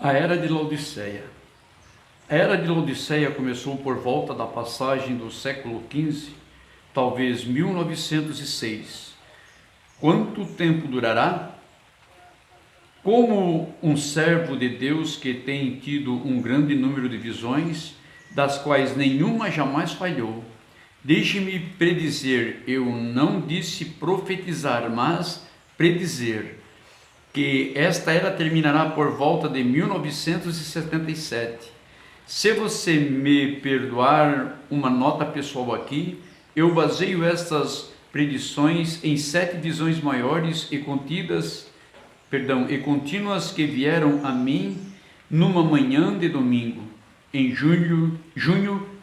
A Era de Laodiceia. A Era de Laodiceia começou por volta da passagem do século XV, talvez 1906. Quanto tempo durará? Como um servo de Deus que tem tido um grande número de visões, das quais nenhuma jamais falhou, deixe-me predizer, eu não disse profetizar, mas predizer, que esta era terminará por volta de 1977. Se você me perdoar uma nota pessoal aqui, eu baseio estas predições em 7 visões maiores e contínuas que vieram a mim numa manhã de domingo, em junho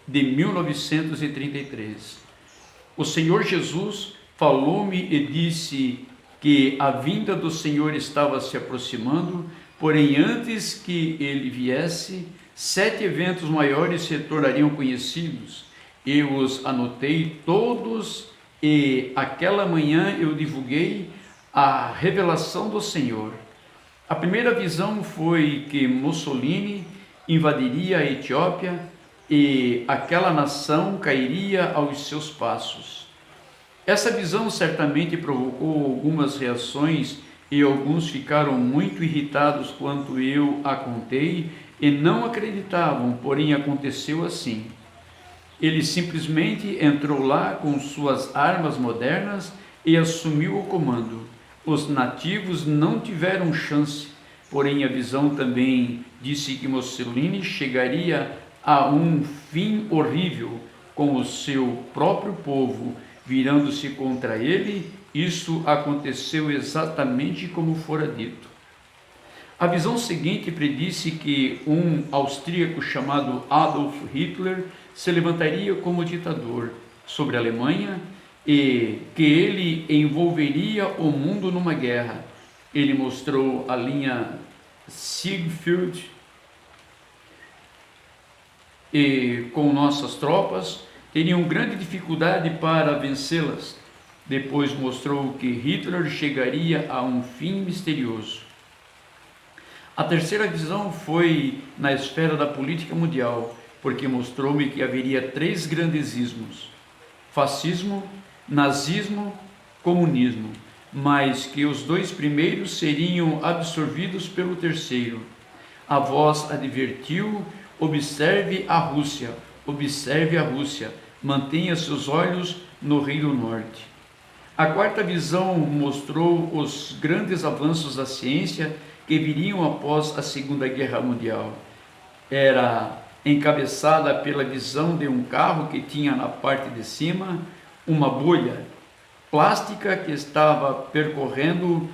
de 1933. O Senhor Jesus falou-me e disse que a vinda do Senhor estava se aproximando, porém antes que ele viesse, 7 eventos maiores se tornariam conhecidos. Eu os anotei todos e aquela manhã eu divulguei a revelação do Senhor. A primeira visão foi que Mussolini invadiria a Etiópia e aquela nação cairia aos seus passos. Essa visão certamente provocou algumas reações e alguns ficaram muito irritados quando eu a contei e não acreditavam, porém aconteceu assim. Ele simplesmente entrou lá com suas armas modernas e assumiu o comando. Os nativos não tiveram chance, porém a visão também disse que Mussolini chegaria a um fim horrível com o seu próprio povo virando-se contra ele. Isso aconteceu exatamente como fora dito. A visão seguinte predisse que um austríaco chamado Adolf Hitler se levantaria como ditador sobre a Alemanha e que ele envolveria o mundo numa guerra. Ele mostrou a linha Siegfried e com nossas tropas teriam grande dificuldade para vencê-las. Depois mostrou que Hitler chegaria a um fim misterioso. A terceira visão foi na esfera da política mundial, porque mostrou-me que haveria 3 grandes ismos: fascismo, nazismo, comunismo, mas que os 2 primeiros seriam absorvidos pelo terceiro. A voz advertiu: observe a Rússia, mantenha seus olhos no Reino Norte. A quarta visão mostrou os grandes avanços da ciência que viriam após a Segunda Guerra Mundial. Era encabeçada pela visão de um carro que tinha na parte de cima uma bolha plástica que estava percorrendo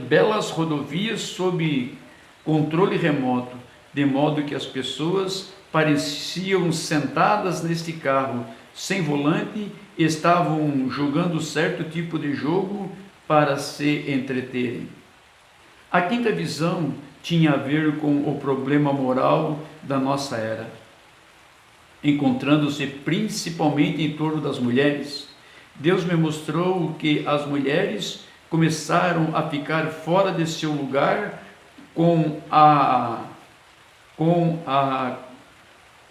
belas rodovias sob controle remoto, de modo que as pessoas pareciam sentadas neste carro sem volante e estavam jogando certo tipo de jogo para se entreterem. A quinta visão tinha a ver com o problema moral da nossa era, encontrando-se principalmente em torno das mulheres. Deus me mostrou que as mulheres começaram a ficar fora de seu lugar com a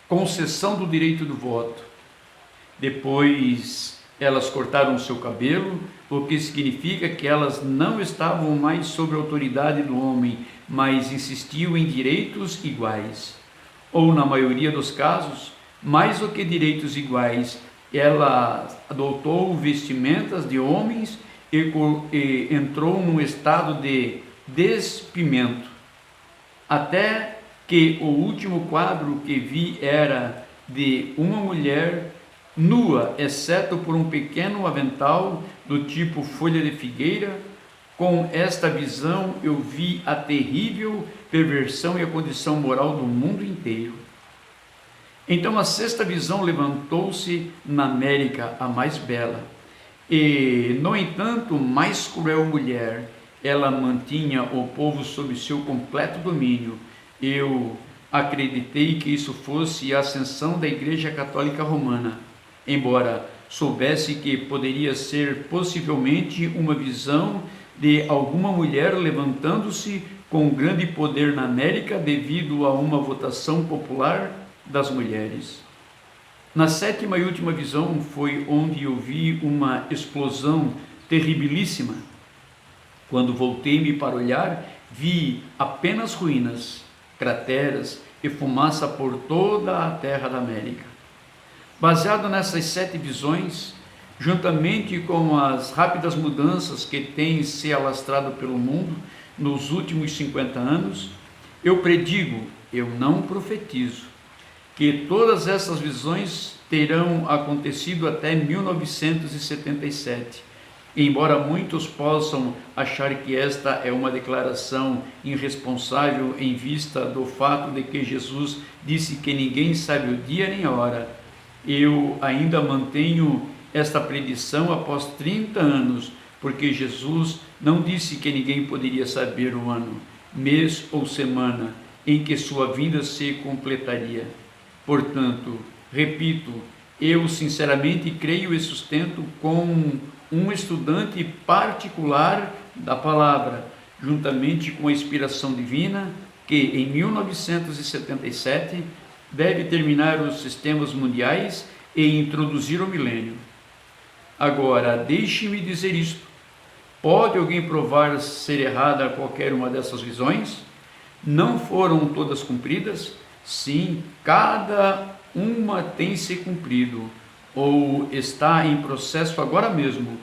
concessão do direito do voto. Depois elas cortaram o seu cabelo, o que significa que elas não estavam mais sob a autoridade do homem, mas insistiam em direitos iguais. Ou, na maioria dos casos, mais do que direitos iguais, ela adotou vestimentas de homens e entrou num estado de despimento. Até que o último quadro que vi era de uma mulher nua, exceto por um pequeno avental do tipo folha de figueira. Com esta visão eu vi a terrível perversão e a condição moral do mundo inteiro. Então a sexta visão levantou-se na América, a mais bela e, no entanto, mais cruel mulher. Ela mantinha o povo sob seu completo domínio. Eu acreditei que isso fosse a ascensão da Igreja Católica Romana, embora soubesse que poderia ser possivelmente uma visão de alguma mulher levantando-se com grande poder na América devido a uma votação popular das mulheres. Na sétima e última visão foi onde eu vi uma explosão terribilíssima. Quando voltei-me para olhar, vi apenas ruínas, crateras e fumaça por toda a terra da América. Baseado nessas 7 visões, juntamente com as rápidas mudanças que têm se alastrado pelo mundo nos últimos 50 anos, eu predigo, eu não profetizo, que todas essas visões terão acontecido até 1977. Embora muitos possam achar que esta é uma declaração irresponsável em vista do fato de que Jesus disse que ninguém sabe o dia nem a hora, eu ainda mantenho esta predição após 30 anos, porque Jesus não disse que ninguém poderia saber o ano, mês ou semana em que sua vinda se completaria. Portanto, repito, eu sinceramente creio e sustento como um estudante particular da palavra, juntamente com a inspiração divina, que em 1977 deve terminar os sistemas mundiais e introduzir o milênio. Agora, deixe-me dizer isto. Pode alguém provar ser errada qualquer uma dessas visões? Não foram todas cumpridas? Sim, cada uma tem se cumprido, ou está em processo agora mesmo.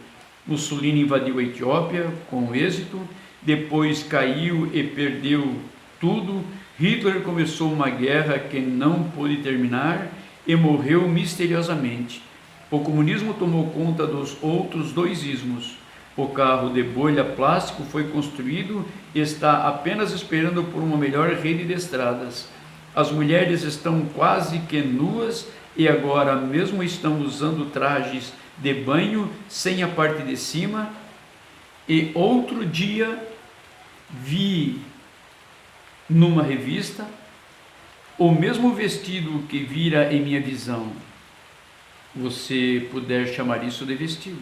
Mussolini invadiu a Etiópia com êxito, depois caiu e perdeu tudo. Hitler começou uma guerra que não pôde terminar e morreu misteriosamente. O comunismo tomou conta dos outros 2 ismos. O carro de bolha plástico foi construído e está apenas esperando por uma melhor rede de estradas. As mulheres estão quase que nuas e agora mesmo estão usando trajes de banho sem a parte de cima. E outro dia vi numa revista o mesmo vestido que vira em minha visão. Você puder chamar isso de vestido.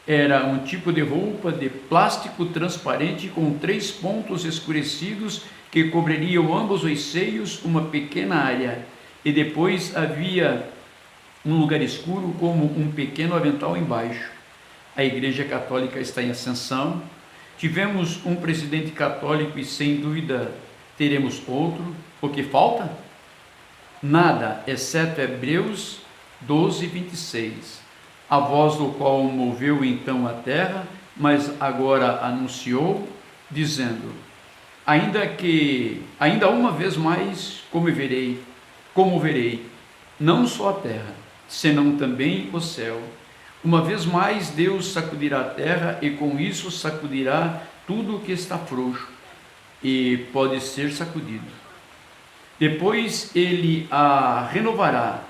Era um tipo de roupa de plástico transparente com 3 pontos escurecidos que cobririam ambos os seios, uma pequena área, e depois havia um lugar escuro como um pequeno avental embaixo. A Igreja Católica está em ascensão. Tivemos um presidente católico e sem dúvida teremos outro. O que falta? Nada, exceto Hebreus 12:26. A voz do qual moveu então a terra, mas agora anunciou, dizendo: ainda uma vez mais comoverei, não só a terra, senão também o céu. Uma vez mais Deus sacudirá a terra e com isso sacudirá tudo o que está frouxo e pode ser sacudido. Depois ele a renovará.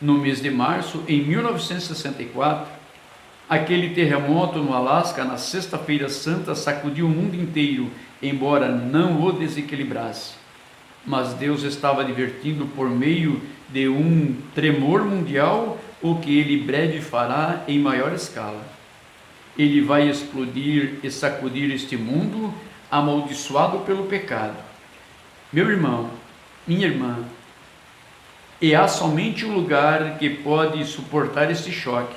No mês de março, em 1964, aquele terremoto no Alasca, na Sexta-feira Santa, sacudiu o mundo inteiro, embora não o desequilibrasse. Mas Deus estava divertindo por meio de um tremor mundial o que ele breve fará em maior escala. Ele vai explodir e sacudir este mundo amaldiçoado pelo pecado. Meu irmão, minha irmã, e há somente um lugar que pode suportar este choque.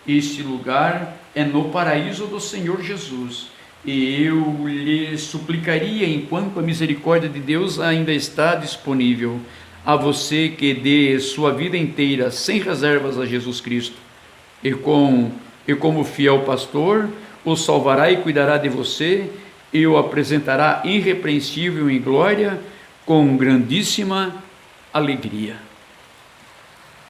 Este lugar é no paraíso do Senhor Jesus. E eu lhe suplicaria, enquanto a misericórdia de Deus ainda está disponível, a você que dê sua vida inteira sem reservas a Jesus Cristo. E como fiel pastor, o salvará e cuidará de você, e o apresentará irrepreensível em glória, com grandíssima alegria.